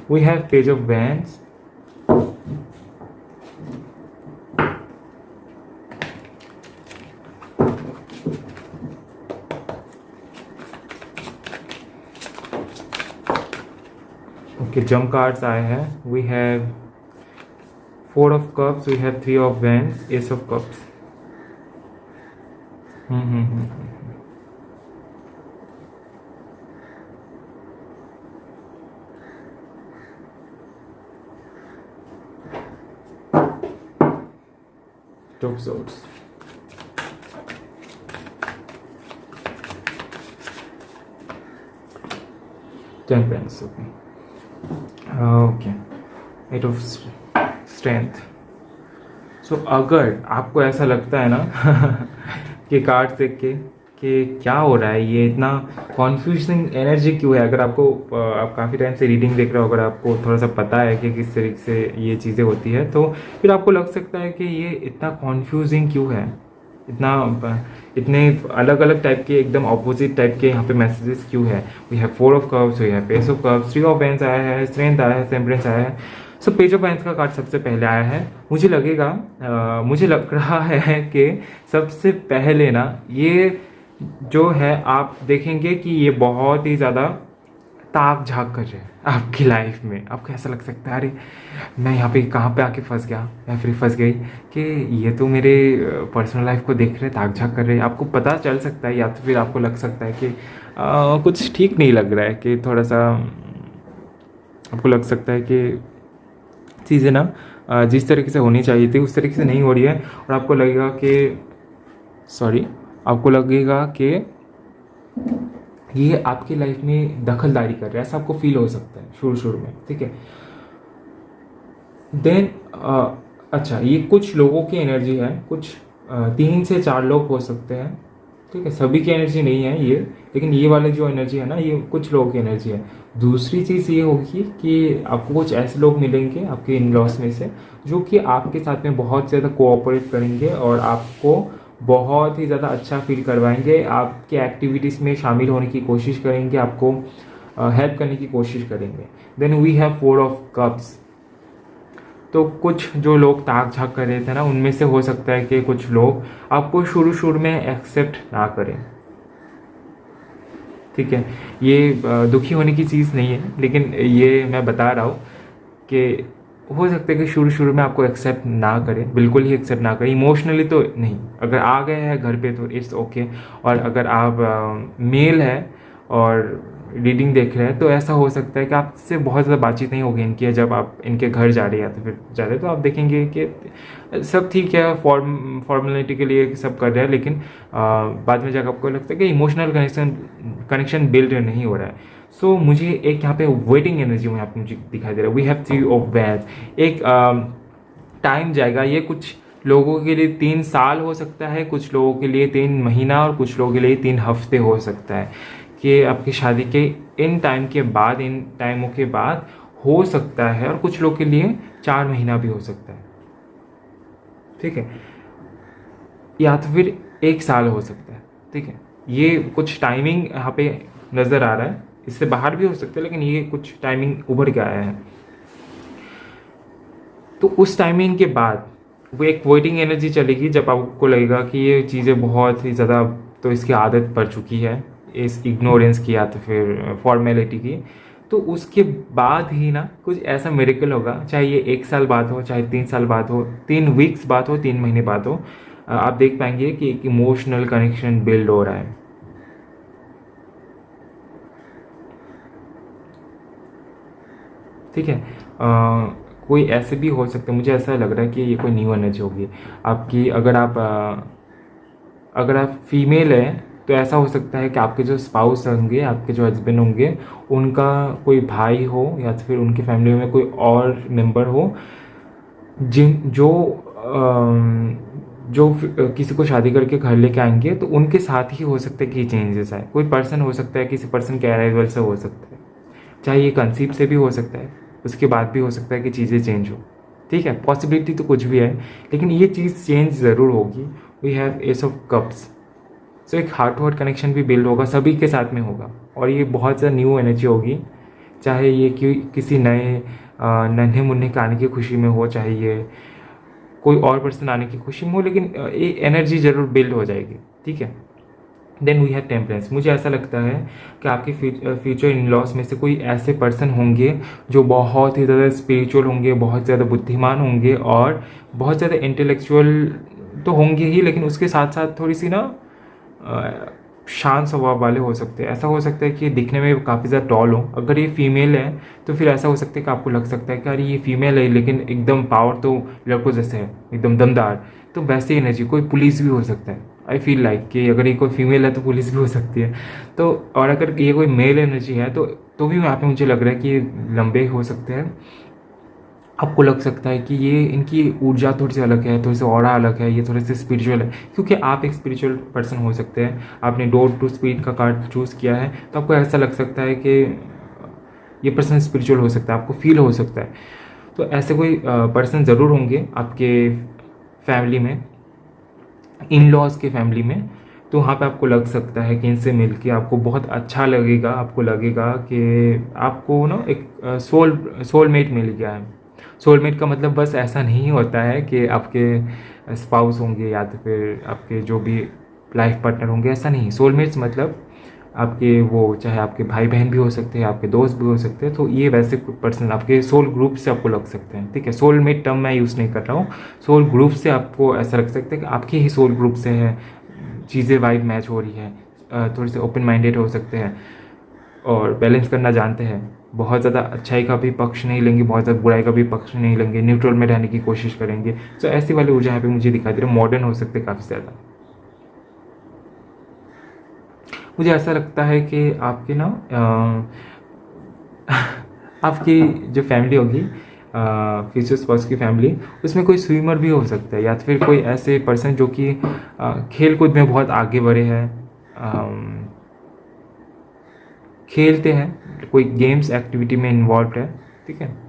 We have Page of Wands, okay, jump cards आए हैं। We have 4 of Cups, we have 3 of Wands, Ace of Cups। Two of Swords, Temperance, okay, okay, Eight of Strength। सो अगर आपको ऐसा लगता है ना कि कार्ड देख के कि क्या हो रहा है, ये इतना कॉन्फ्यूजिंग एनर्जी क्यों है, अगर आपको आप काफ़ी टाइम से रीडिंग देख रहे हो, अगर आपको थोड़ा सा पता है कि किस तरीके से ये चीज़ें होती है, तो फिर आपको लग सकता है कि ये इतना कॉन्फ्यूजिंग क्यों है, इतने अलग अलग टाइप के, एकदम ऑपोजिट टाइप के यहाँ पे मैसेजेस क्यों है। We have 4 of cups, we have ace of cups, 3 of wands आया है, स्ट्रेंथ आया है, टेम्परेंस आया है। सो पेज ऑफ वेंस का कार्ड सबसे पहले आया है। मुझे लग रहा है कि सबसे पहले ना ये जो है आप देखेंगे कि ये बहुत ही ज़्यादा ताक झाँक कर रहे हैं आपकी लाइफ में। आपको ऐसा लग सकता है अरे मैं यहाँ पे कहाँ पे आके फंस गया, या फिर फंस गई, कि ये तो मेरे पर्सनल लाइफ को देख रहे, ताक झाँक कर रहे हैं। आपको पता चल सकता है, या तो फिर आपको लग सकता है कि कुछ ठीक नहीं लग रहा है, कि थोड़ा सा आपको लग सकता है कि चीज़ें ना जिस तरीके से होनी चाहिए थी उस तरीके से नहीं हो रही है, और आपको लगेगा कि ये आपकी लाइफ में दखलदारी कर रहा है, ऐसा आपको फील हो सकता है शुरू में, ठीक है। देन अच्छा, ये कुछ लोगों की एनर्जी है, कुछ 3 से 4 लोग हो सकते हैं, ठीक है, सभी की एनर्जी नहीं है ये, लेकिन ये वाले जो एनर्जी है ना, ये कुछ लोगों की एनर्जी है। दूसरी चीज़ ये होगी कि आपको कुछ ऐसे लोग मिलेंगे आपके इन लॉस में से, जो कि आपके साथ में बहुत ज़्यादा कोऑपरेट करेंगे और आपको बहुत ही ज़्यादा अच्छा फील करवाएंगे, आपके एक्टिविटीज़ में शामिल होने की कोशिश करेंगे, आपको हेल्प करने की कोशिश करेंगे। Then we have 4 of cups. तो कुछ जो लोग ताक झाँक कर रहे थे ना, उनमें से हो सकता है कि कुछ लोग आपको शुरू में एक्सेप्ट ना करें, ठीक है। ये दुखी होने की चीज़ नहीं है, लेकिन ये मैं बता रहा हूँ कि हो सकता है कि शुरू में आपको एक्सेप्ट ना करें, बिल्कुल ही एक्सेप्ट ना करें, इमोशनली तो नहीं। अगर आ गए हैं घर पे तो इट्स ओके। और अगर आप मेल है और रीडिंग देख रहे हैं तो ऐसा हो सकता है कि आपसे बहुत ज़्यादा बातचीत नहीं होगी इनकी, जब आप इनके घर जा रहे हैं या तो फिर जा रहे हैं तो आप देखेंगे कि सब ठीक है, फॉर्मेलिटी के लिए सब कर रहे हैं, लेकिन बाद में जाकर आपको लगता है कि इमोशनल कनेक्शन बिल्ड नहीं हो रहा है। सो मुझे एक यहाँ पे वेटिंग एनर्जी यहाँ पे मुझे दिखाई दे रहा है। We have 3 of wands. एक टाइम जाएगा, ये कुछ लोगों के लिए 3 साल हो सकता है, कुछ लोगों के लिए 3 महीना और कुछ लोगों के लिए 3 हफ्ते हो सकता है, कि आपकी शादी के इन टाइम के बाद, इन टाइमों के बाद हो सकता है, और कुछ लोग के लिए 4 महीना भी हो सकता है, ठीक है, या तो फिर 1 साल हो सकता है, ठीक है। ये कुछ टाइमिंग यहाँ पे नज़र आ रहा है, इससे बाहर भी हो सकता है, लेकिन ये कुछ टाइमिंग उभर के आया है। तो उस टाइमिंग के बाद वो एक वेटिंग एनर्जी चलेगी, जब आपको लगेगा कि ये चीज़ें बहुत ही ज़्यादा, तो इसकी आदत पड़ चुकी है इस इग्नोरेंस की या तो फिर फॉर्मेलिटी की। तो उसके बाद ही ना कुछ ऐसा मिरेकल होगा, चाहे ये 1 साल बाद हो, चाहे 3 साल बाद हो, 3 वीक्स बाद हो, 3 महीने बाद हो, आप देख पाएंगे कि एक इमोशनल कनेक्शन बिल्ड हो रहा है, ठीक है। कोई ऐसे भी हो सकता है, मुझे ऐसा लग रहा है कि ये कोई न्यू एनर्जी होगी आपकी। अगर आप फीमेल हैं तो ऐसा हो सकता है कि आपके जो स्पाउस होंगे, आपके जो हस्बैंड होंगे, उनका कोई भाई हो या तो फिर उनकी फैमिली में कोई और मेंबर हो, जिन जो किसी को शादी करके घर लेके आएंगे, तो उनके साथ ही हो सकता है कि चेंजेस आए। कोई पर्सन हो सकता है, किसी पर्सन के अराइवल से हो सकता है, चाहे ये कंसीव से भी हो सकता है, उसके बाद भी हो सकता है कि चीज़ें चेंज हो, ठीक है। पॉसिबिलिटी तो कुछ भी है, लेकिन ये चीज़ चेंज ज़रूर होगी। We have ace of cups. So एक हार्ट टू हार्ट कनेक्शन भी बिल्ड होगा, सभी के साथ में होगा, और ये बहुत ज़्यादा न्यू एनर्जी होगी। चाहे ये किसी नए नन्हे मुन्ने के आने की खुशी में हो, चाहे ये कोई और पर्सन आने की खुशी में हो, लेकिन ये एनर्जी ज़रूर बिल्ड हो जाएगी, ठीक है। Then we have temperance. मुझे ऐसा लगता है कि आपके फ्यूचर इन लॉस में से कोई ऐसे पर्सन होंगे जो बहुत ही ज़्यादा स्पिरिचुअल होंगे, बहुत ज़्यादा बुद्धिमान होंगे, और बहुत ज़्यादा इंटेलेक्चुअल तो होंगे ही, लेकिन उसके साथ साथ थोड़ी सी ना शांत स्वभाव वाले हो सकते हैं। ऐसा हो सकता है कि दिखने में काफ़ी ज़्यादा टॉल हो। अगर ये फीमेल है तो फिर ऐसा हो सकता है कि आपको लग सकता है कि अरे ये फीमेल है, लेकिन एकदम पावर तो लड़कों जैसे है, एकदम दमदार। तो वैसे एनर्जी, कोई पुलिस भी हो सकता है। आई फील लाइक कि अगर ये कोई फीमेल है तो पुलिस भी हो सकती है। तो और अगर ये कोई मेल एनर्जी है तो भी यहाँ पे मुझे लग रहा है कि ये लंबे हो सकते हैं। आपको लग सकता है कि ये इनकी ऊर्जा थोड़ी सी अलग है, थोड़ी सी ऑरा अलग है, ये थोड़े से स्पिरिचुअल है, क्योंकि आप एक स्पिरिचुअल पर्सन हो सकते हैं। आपने डोर टू स्पिरिट का कार्ड चूज़ किया है, तो आपको ऐसा लग सकता है कि ये पर्सन स्पिरिचुअल हो सकता है, आपको फील हो सकता है। तो ऐसे कोई पर्सन ज़रूर होंगे आपके फैमिली में, इन लॉज के फैमिली में। तो वहाँ पे आपको लग सकता है कि इनसे मिलके आपको बहुत अच्छा लगेगा, आपको लगेगा कि आपको ना एक सोलमेट मिल गया है। सोलमेट का मतलब बस ऐसा नहीं होता है कि आपके स्पाउस होंगे या तो फिर आपके जो भी लाइफ पार्टनर होंगे, ऐसा नहीं। सोलमेट्स मतलब आपके वो, चाहे आपके भाई बहन भी हो सकते हैं, आपके दोस्त भी हो सकते हैं। तो ये वैसे पर्सन आपके सोल ग्रुप से आपको लग सकते हैं, ठीक है। सोलमेट टर्म मैं यूज़ नहीं कर रहा हूँ, सोल ग्रुप से आपको ऐसा लग सकता है कि आपके ही सोल ग्रुप से है, चीज़ें वाइब मैच हो रही है, थोड़ी सी ओपन माइंडेड हो सकते हैं और बैलेंस करना जानते हैं। बहुत ज़्यादा अच्छाई का भी पक्ष नहीं लेंगे, बहुत ज़्यादा बुराई का भी पक्ष नहीं लेंगे, न्यूट्रल में रहने की कोशिश करेंगे। तो ऐसी वाली ऊर्जा यहाँ पे मुझे दिखाई दे रही है। मॉडर्न हो सकते काफ़ी ज़्यादा। मुझे ऐसा लगता है कि आपकी ना आपकी जो फैमिली होगी, फ्यूचर स्पाउस की फैमिली, उसमें कोई स्विमर भी हो सकता है, या तो फिर कोई ऐसे पर्सन जो कि खेल कूद में बहुत आगे बढ़े हैं, खेलते हैं, कोई गेम्स एक्टिविटी में इन्वॉल्व है, ठीक है।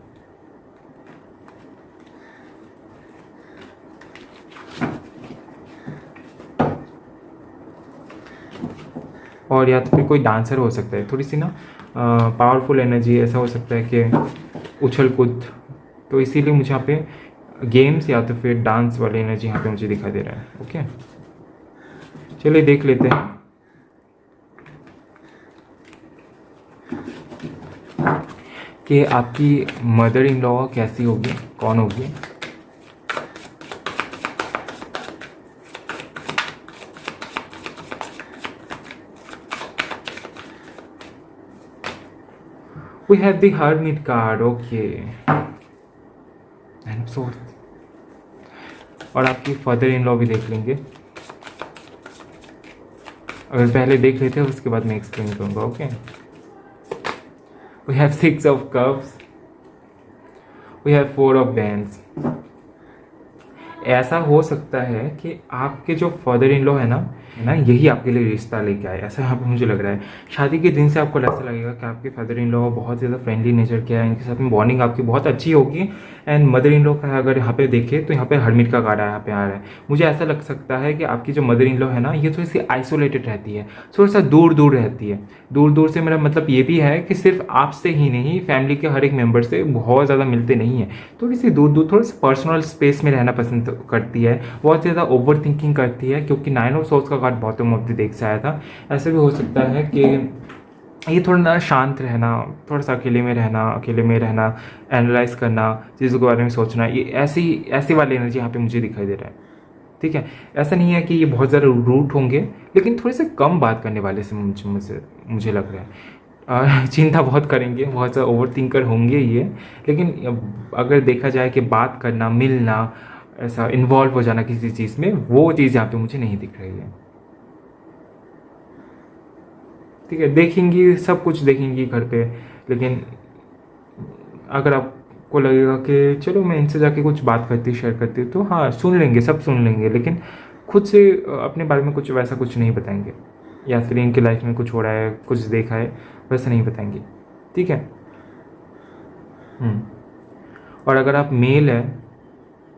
और या तो फिर कोई डांसर हो सकता है, थोड़ी सी ना पावरफुल एनर्जी। ऐसा हो सकता है कि उछल कूद, तो इसीलिए मुझे यहाँ पे गेम्स या तो फिर डांस वाली एनर्जी यहाँ पे मुझे दिखाई दे रहा है। ओके, चलिए देख लेते हैं कि आपकी मदर इन लॉ कैसी होगी, कौन होगी। We have the hermit card, okay. And swords, और आपकी फादर इन लॉ भी देख लेंगे, अगर पहले देख लेते हैं उसके बाद मैं एक्सप्लेन करूँगा, okay. We have 6 of cups, we have 4 of wands. ऐसा हो सकता है कि आपके जो फादर इन लॉ है ना यही आपके लिए रिश्ता लेके आए, ऐसा यहाँ पे मुझे लग रहा है। शादी के दिन से आपको ऐसा लगेगा कि आपके फादर इन लॉ बहुत ज़्यादा फ्रेंडली नेचर के है, इनके साथ में बॉन्डिंग आपकी बहुत अच्छी होगी। एंड मदर इन लॉ का अगर यहाँ पे देखें तो यहाँ पे हर्मिट का कार्ड यहाँ पे आ रहा है। मुझे ऐसा लग सकता है कि आपकी जो मदर इन लॉ है ना ये थोड़ी सी आइसोलेटेड रहती है, थोड़ा सा दूर दूर रहती है। दूर दूर से मेरा मतलब ये भी है कि सिर्फ आपसे ही नहीं, फैमिली के हर एक मेंबर से बहुत ज़्यादा मिलते नहीं है, थोड़ी सी दूर दूर, थोड़ा सा पर्सनल स्पेस में रहना पसंद करती है, बहुत ज़्यादा ओवर थिंकिंग करती है, क्योंकि 9 ऑफ सोर्स का card bottom of the deck से आया था। ऐसा भी हो सकता है कि ये थोड़ा ना शांत रहना, थोड़ा सा अकेले में रहना, एनालाइज करना, चीज़ों के बारे में सोचना, ये ऐसी वाली एनर्जी यहाँ पे मुझे दिखाई दे रहा है। ठीक है, ऐसा नहीं है कि ये बहुत ज़्यादा रूट होंगे, लेकिन थोड़े से कम बात करने वाले से मुझे लग रहा है। चिंता बहुत करेंगे, बहुत ज़्यादा ओवर थिंकर होंगे ये, लेकिन अगर देखा जाए कि बात करना, मिलना, ऐसा इन्वॉल्व हो जाना किसी चीज़ में, वो चीज़ यहाँ पे मुझे नहीं दिख रही है। ठीक है, देखेंगी, सब कुछ देखेंगी घर पे, लेकिन अगर आपको लगेगा कि चलो मैं इनसे जाके कुछ बात करती, शेयर करती, तो हाँ सुन लेंगे, सब सुन लेंगे, लेकिन खुद से अपने बारे में कुछ वैसा कुछ नहीं बताएंगे, या फिर इनकी लाइफ में कुछ हो रहा है, कुछ देखा है, वैसा नहीं बताएंगे। ठीक है। और अगर आप मेल है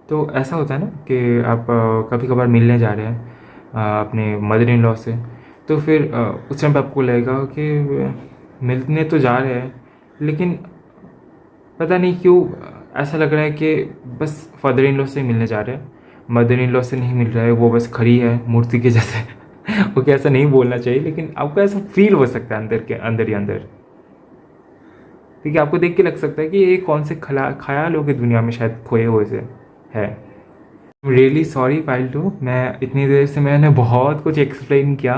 तो ऐसा होता है ना कि आप कभी कभार मिलने जा रहे हैं अपने मदर इन लॉ से, तो फिर उस टाइम पर आपको लगेगा कि मिलने तो जा रहे हैं, लेकिन पता नहीं क्यों ऐसा लग रहा है कि बस फादर इन लॉ से मिलने जा रहे हैं, मदर इन लॉ से नहीं मिल रहा है, वो बस खड़ी है मूर्ति के जैसे। ओके, ऐसा नहीं बोलना चाहिए, लेकिन आपको ऐसा फील हो सकता है अंदर ही अंदर। ठीक है, आपको देख के लग सकता है कि ये कौन से ख्यालों की दुनिया में शायद खोए हुए से है। रियली सॉरी फाइल टू, मैं इतनी देर से मैंने बहुत कुछ एक्सप्लेन किया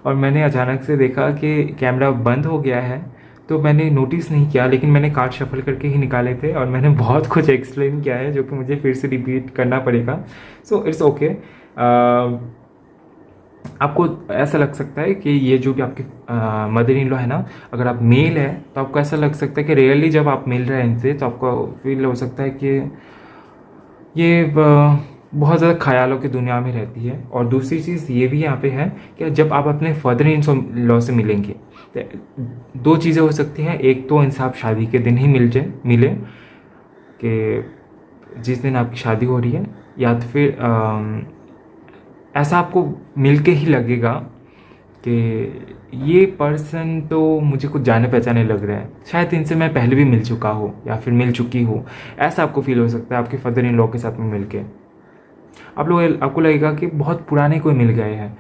और मैंने अचानक से देखा कि कैमरा बंद हो गया है, तो मैंने नोटिस नहीं किया, लेकिन मैंने कार्ड शफल करके ही निकाले थे और मैंने बहुत कुछ एक्सप्लेन किया है जो कि मुझे फिर से रिपीट करना पड़ेगा। So it's okay. आपको ऐसा लग सकता है कि ये जो भी आपके मदर इन लॉ है ना, अगर आप मेल है तो आपको ऐसा लग सकता है कि रियली जब आप मिल रहे हैं इनसे तो आपको फील हो सकता है कि ये बहुत ज़्यादा ख्यालों की दुनिया में रहती है। और दूसरी चीज़ ये भी यहाँ पे है कि जब आप अपने फादर इन लॉ से मिलेंगे तो 2 चीज़ें हो सकती हैं। एक तो इनसे आप शादी के दिन ही मिले कि जिस दिन आपकी शादी हो रही है, या तो फिर ऐसा आपको मिल के ही लगेगा कि ये पर्सन तो मुझे कुछ जाने पहचाने लग रहा है, शायद इनसे मैं पहले भी मिल चुका हूँ या फिर मिल चुकी हूँ, ऐसा आपको फील हो सकता है आपके फादर इन लॉ के साथ में मिल के। आपको लगेगा कि बहुत पुराने कोई मिल गए हैं,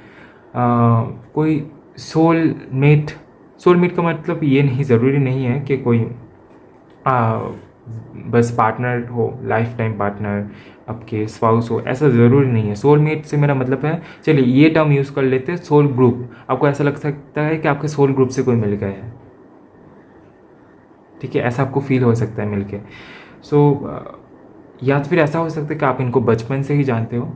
कोई सोलमेट का मतलब ये नहीं, ज़रूरी नहीं है कि कोई बस पार्टनर हो, लाइफ टाइम पार्टनर, आपके स्पाउस हो, ऐसा ज़रूरी नहीं है। सोलमेट से मेरा मतलब है, चलिए ये टर्म यूज़ कर लेते हैं, सोल ग्रुप। आपको ऐसा लग सकता है कि आपके सोल ग्रुप से कोई मिल गया है। ठीक है, ऐसा आपको फील हो सकता है मिलके। या तो फिर ऐसा हो सकता है कि आप इनको बचपन से ही जानते हो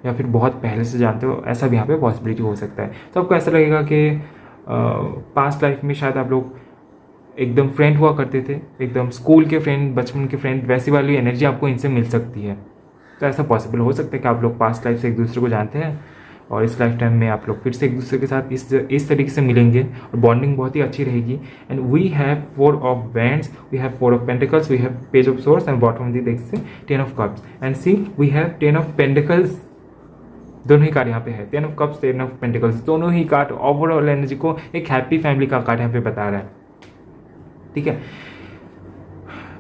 या फिर बहुत पहले से जानते हो, ऐसा भी यहाँ पे पॉसिबिलिटी हो सकता है। तो आपको ऐसा लगेगा कि पास्ट लाइफ में शायद आप लोग एकदम फ्रेंड हुआ करते थे, एकदम स्कूल के फ्रेंड, बचपन के फ्रेंड, वैसी वाली एनर्जी आपको इनसे मिल सकती है। तो ऐसा पॉसिबल हो सकता है कि आप लोग पास्ट लाइफ से एक दूसरे को जानते हैं और इस लाइफ टाइम में आप लोग फिर से एक दूसरे के साथ इस तरीके से मिलेंगे और बॉन्डिंग बहुत ही अच्छी रहेगी। And we have 4 of wands, we have 4 of pentacles, we have page of swords and bottom of the deck से 10 of cups. And see we have 10 of pentacles, दोनों ही कार्ड यहाँ पे है, 10 ऑफ कप्स, 10 ऑफ पेंटिकल्स, दोनों ही कार्ड ओवरऑल एनर्जी को एक हैप्पी फैमिली का कार्ड यहाँ पे बता रहा है। ठीक है,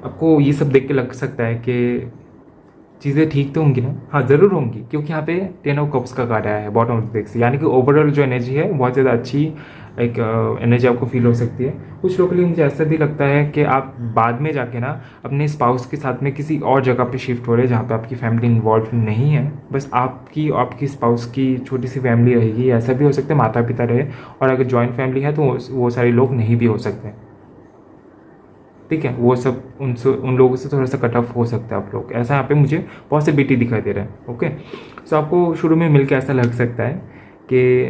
आपको ये सब देख के लग सकता है कि चीज़ें ठीक तो होंगी ना? हाँ ज़रूर होंगी, क्योंकि यहाँ पे 10 ऑफ कप्स का कार्ड आया है बॉटम ऑफ द डेक से, यानी कि ओवरऑल जो एनर्जी है बहुत ज़्यादा अच्छी एक एनर्जी आपको फील हो सकती है। कुछ लोगों के लिए मुझे ऐसा भी लगता है कि आप बाद में जाके ना अपने स्पाउस के साथ में किसी और जगह पे शिफ्ट हो रहे हैं जहाँ पे आपकी फैमिली इन्वॉल्व नहीं है, बस आपकी स्पाउस की छोटी सी फैमिली रहेगी। ऐसा भी हो सकता है माता पिता रहे, और अगर जॉइंट फैमिली है तो वो सारे लोग नहीं भी हो सकते। ठीक है, वो सब उन लोगों से थोड़ा सा कट ऑफ हो सकता है आप लोग, ऐसा यहाँ पे मुझे पॉसिबिलिटी दिखाई दे रहा है। ओके, सो आपको शुरू में मिलकर ऐसा लग सकता है कि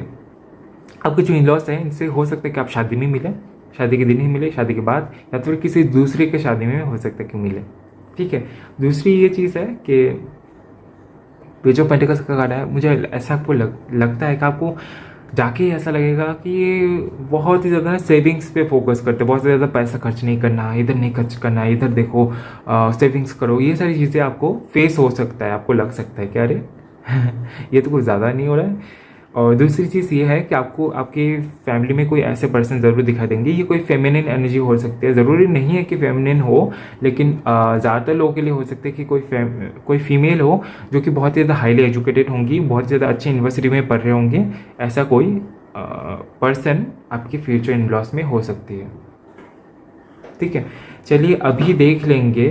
आपके जो इन लॉस हैं इनसे हो सकता है कि आप शादी में मिले, शादी के दिन ही मिले, शादी के बाद, या तो फिर किसी दूसरे के शादी में हो सकता है कि मिले। ठीक है, दूसरी ये चीज़ है कि पेज ऑफ पेंटिकल्स का कार्ड है, मुझे ऐसा आपको लगता है कि आपको जाके ऐसा लगेगा कि ये बहुत ही ज़्यादा सेविंग्स पे फोकस करते हैं, बहुत ज़्यादा पैसा खर्च नहीं करना, इधर नहीं खर्च करना, इधर देखो सेविंग्स करो, ये सारी चीज़ें आपको फेस हो सकता है, आपको लग सकता है कि अरे ये तो कुछ ज़्यादा नहीं हो रहा है। और दूसरी चीज़ ये है कि आपको आपकी फैमिली में कोई ऐसे पर्सन ज़रूर दिखाई देंगे, ये कोई फेमिनिन एनर्जी हो सकती है, ज़रूरी नहीं है कि फेमिनिन हो, लेकिन ज़्यादातर लोगों के लिए हो सकता है कि कोई फीमेल हो जो कि बहुत ज़्यादा हाईली एजुकेटेड होंगी, बहुत ज़्यादा अच्छी यूनिवर्सिटी में पढ़ रहे होंगे, ऐसा कोई पर्सन आपके फ्यूचर इन लॉस में हो सकती है। ठीक है, चलिए अभी देख लेंगे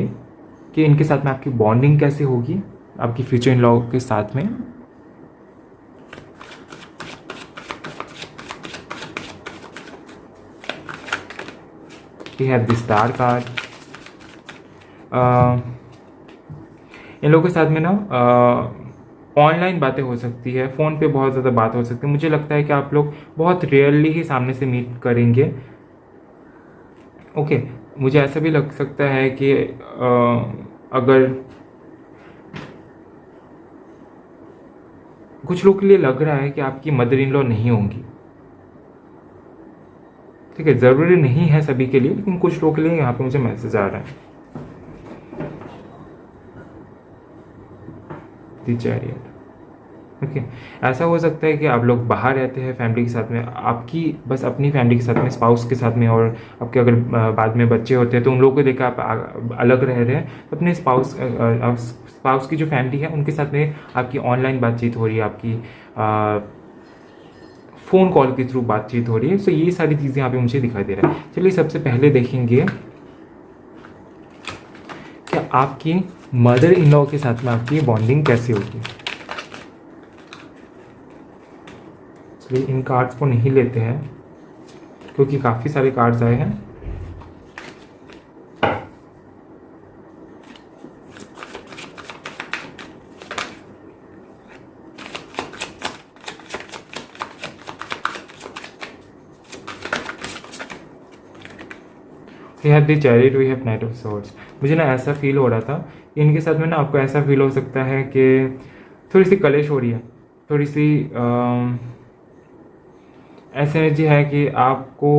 कि इनके साथ में आपकी बॉन्डिंग कैसे होगी, आपकी फ्यूचर इन लॉ के साथ में। We have the star card. इन लोगों के साथ में ना ऑनलाइन बातें हो सकती है, फ़ोन पे बहुत ज़्यादा बात हो सकती है। मुझे लगता है कि आप लोग बहुत रेयरली ही सामने से मीट करेंगे। ओके, मुझे ऐसा भी लग सकता है कि अगर कुछ लोग के लिए लग रहा है कि आपकी मदर इन लॉ नहीं होंगी। ठीक है, ज़रूरी नहीं है सभी के लिए, लेकिन कुछ लोगों के लिए यहाँ पे मुझे मैसेज आ रहा है। The chariot. ओके, ऐसा हो सकता है कि आप लोग बाहर रहते हैं फैमिली के साथ में, आपकी बस अपनी फैमिली के साथ में, स्पाउस के साथ में, और आपके अगर बाद में बच्चे होते हैं तो उन लोगों को देखकर आप अलग रह रहे हैं, तो अपने स्पाउस की जो फैमिली है उनके साथ में आपकी ऑनलाइन बातचीत हो रही है, आपकी फ़ोन कॉल के थ्रू बातचीत हो रही है। सो ये सारी चीज़ें यहाँ पे मुझे दिखाई दे रहा है। चलिए सबसे पहले देखेंगे कि आपकी मदर इन लॉ के साथ में आपकी बॉन्डिंग कैसे होगी। चलिए इन कार्ड्स को नहीं लेते हैं क्योंकि काफ़ी सारे कार्ड्स आए हैं। We have the chariot, we have knight of swords. मुझे ना ऐसा फील हो रहा था, इनके साथ में ना आपको ऐसा फील हो सकता है कि थोड़ी सी कलेश हो रही है, थोड़ी सी ऐसी एनर्जी है कि आपको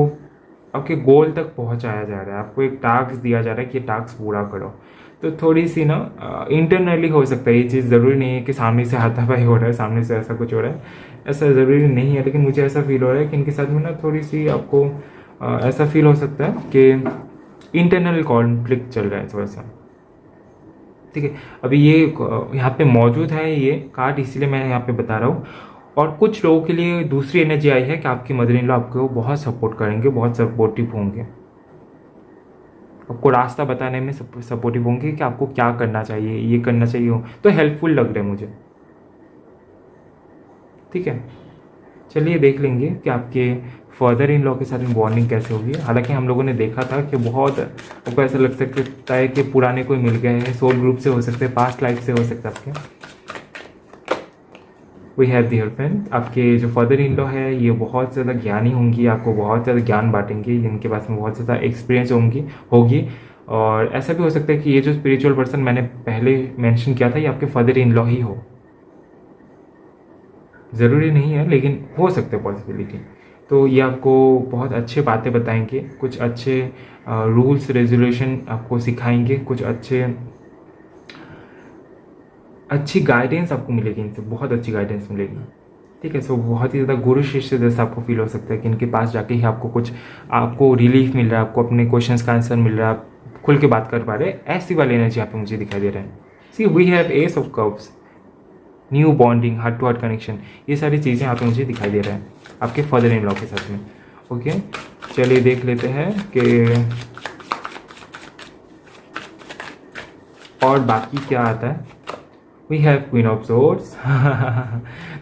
आपके गोल तक पहुंचाया जा रहा है, आपको एक टास्क दिया जा रहा है कि ये टास्क पूरा करो। तो थोड़ी सी ना इंटरनली हो सकता है ये चीज़, ज़रूरी नहीं है कि सामने से हाथापाई हो रहा है, सामने से ऐसा कुछ हो रहा है, ऐसा ज़रूरी नहीं है। लेकिन मुझे ऐसा फील हो रहा है कि इनके साथ में ना थोड़ी सी आपको ऐसा फील हो सकता है कि इंटरनल कॉन्फ्लिक्ट चल रहा है थोड़ा सा। ठीक है, अभी ये यहाँ पे मौजूद है ये कार्ड, इसीलिए मैं यहाँ पे बता रहा हूँ। और कुछ लोगों के लिए दूसरी एनर्जी आई है कि आपकी मदर इन लॉ आपको बहुत सपोर्ट करेंगे, बहुत सपोर्टिव होंगे, आपको रास्ता बताने में सपोर्टिव होंगे कि आपको क्या करना चाहिए, ये करना चाहिए, तो हेल्पफुल लग रहा है मुझे। ठीक है, चलिए देख लेंगे कि आपके फादर इन लॉ के साथ में बॉन्डिंग कैसे होगी। हालांकि हम लोगों ने देखा था कि बहुत आपको ऐसा लग सकता है कि पुराने कोई मिल गए हैं, सोल ग्रुप से हो सकते हैं, पास्ट लाइफ से हो सकता है आपके। वी हैव द हस्बैंड, आपके जो फादर इन लॉ है ये बहुत ज़्यादा ज्ञानी होंगी, आपको बहुत ज़्यादा ज्ञान बांटेंगे, इनके पास में बहुत ज़्यादा एक्सपीरियंस होगी। और ऐसा भी हो सकता है कि ये जो स्पिरिचुअल पर्सन मैंने पहले मेंशन किया था ये आपके फादर इन लॉ ही हो, ज़रूरी नहीं है लेकिन हो सकता है पॉसिबिलिटी। तो ये आपको बहुत अच्छे बातें बताएंगे, कुछ अच्छे रूल्स रेजोल्यूशन आपको सिखाएंगे, कुछ अच्छी गाइडेंस आपको मिलेगी, इनसे बहुत अच्छी गाइडेंस मिलेगी। ठीक है, सो बहुत ही ज़्यादा गुरु शिष्य जैसा आपको फील हो सकता है कि इनके पास जाके ही आपको रिलीफ मिल रहा है, आपको अपने क्वेश्चंस का आंसर मिल रहा है, आप खुल के बात कर पा रहे हैं, ऐसी वाली एनर्जी यहाँ पे मुझे दिखाई दे रहा है। See we have ace of cups, new bonding, heart to heart connection, ये सारी चीज़ें यहाँ पे मुझे दिखाई दे रहा है आपके फादर इन लॉ के साथ में। ओके, चलिए देख लेते हैं कि और बाकी क्या आता है। We have queen of swords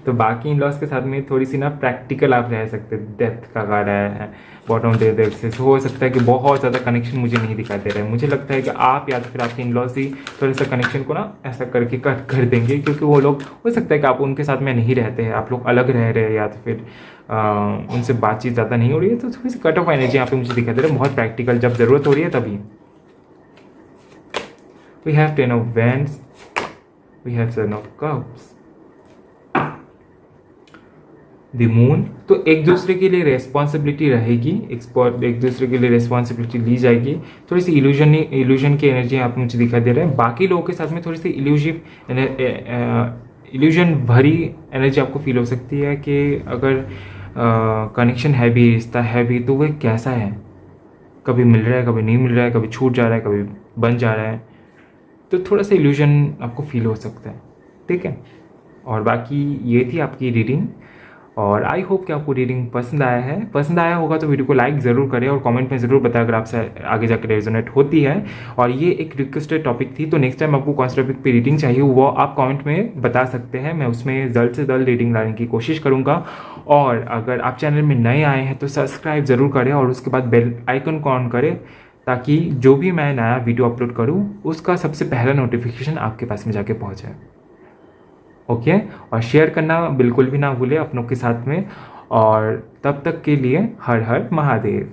तो बाकी इन लॉज के साथ में थोड़ी सी ना प्रैक्टिकल आप रह सकते, डेप्थ का गा रहा है, बॉटम दे दे से हो सकता है कि बहुत ज़्यादा कनेक्शन मुझे नहीं दिखाई दे रहा है। मुझे लगता है कि आप या तो फिर आपके इन लॉज ही थोड़ा सा कनेक्शन को ना ऐसा करके कट कर देंगे, क्योंकि वो लोग हो सकता है कि आप उनके साथ में नहीं रहते हैं, आप लोग अलग रह रहे हैं या तो फिर उनसे बातचीत ज़्यादा नहीं हो रही है, तो थोड़ी सी कट ऑफ एनर्जी यहाँ पे मुझे दिखाई दे रहा है। बहुत प्रैक्टिकल, जब ज़रूरत हो रही है तभी। We have 10 of wands, we have 7 of cups, the moon. तो एक दूसरे के लिए रेस्पॉन्सिबिलिटी रहेगी, एक दूसरे के लिए रेस्पॉन्सिबिलिटी ली जाएगी। थोड़ी सी इल्यूजन की एनर्जी यहाँ पे मुझे दिखाई दे रहा है। बाकी लोगों के साथ में थोड़ी सी इल्यूजन भरी एनर्जी आपको फील हो सकती है कि अगर कनेक्शन है भी, रिश्ता है भी, तो वह कैसा है, कभी मिल रहा है, कभी नहीं मिल रहा है, कभी छूट जा रहा है, कभी बन जा रहा है, तो थोड़ा सा इल्यूजन आपको फील हो सकता है, ठीक है। और बाकी ये थी आपकी रीडिंग, और आई होप कि आपको रीडिंग पसंद आया है। पसंद आया होगा तो वीडियो को लाइक ज़रूर करें और कमेंट में ज़रूर बताएं अगर आपसे आगे जाकर रेजोनेट होती है। और ये एक रिक्वेस्टेड टॉपिक थी, तो नेक्स्ट टाइम आपको कौन सा टॉपिक पे रीडिंग चाहिए वो आप कमेंट में बता सकते हैं। मैं उसमें जल्द से जल्द रीडिंग लाने की कोशिश करूँगा। और अगर आप चैनल में नए आए हैं तो सब्सक्राइब ज़रूर करें और उसके बाद बेल आइकन को ऑन करें, ताकि जो भी मैं नया वीडियो अपलोड करूँ उसका सबसे पहला नोटिफिकेशन आपके पास में जाके पहुँचे। ओके, और शेयर करना बिल्कुल भी ना भूलें अपनों के साथ में। और तब तक के लिए हर हर महादेव।